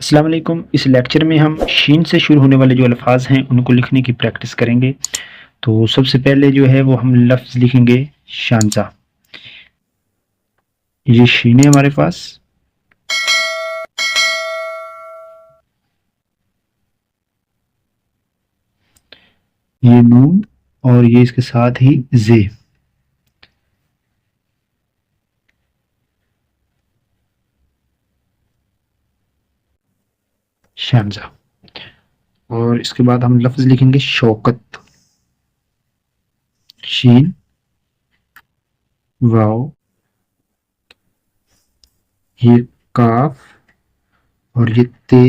अस्सलाम वालेकुम। इस लेक्चर में हम शीन से शुरू होने वाले जो अल्फाज हैं उनको लिखने की प्रैक्टिस करेंगे। तो सबसे पहले जो है वो हम लफ्ज़ लिखेंगे शांजा। ये शीन है हमारे पास। ये नून और ये इसके साथ ही जे। शांजा। और इसके बाद हम लफ्ज़ लिखेंगे शौकत। शीन, वाव, ये काफ और ये ते।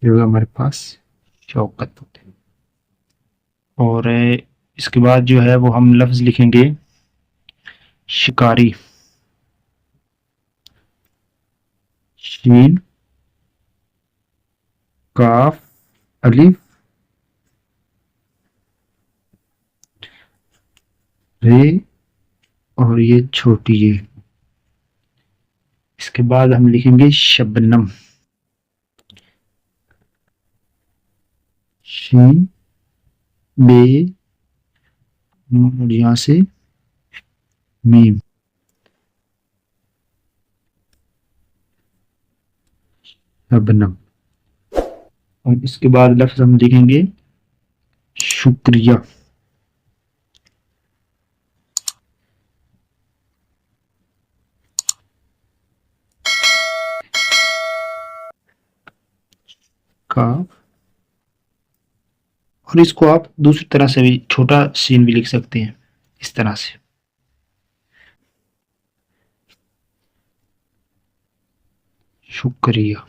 ये होगा हमारे पास शौकत। और इसके बाद जो है वो हम लफ्ज़ लिखेंगे शिकारी। शीन, काफ, अलिफ, रे और ये छोटी ये। इसके बाद हम लिखेंगे शबनम। शीन, बे, और यहाँ से मीम। शबनम। और इसके बाद लफ्ज हम लिखेंगे शुक्रिया। का। और इसको आप दूसरी तरह से भी छोटा सीन भी लिख सकते हैं, इस तरह से। शुक्रिया।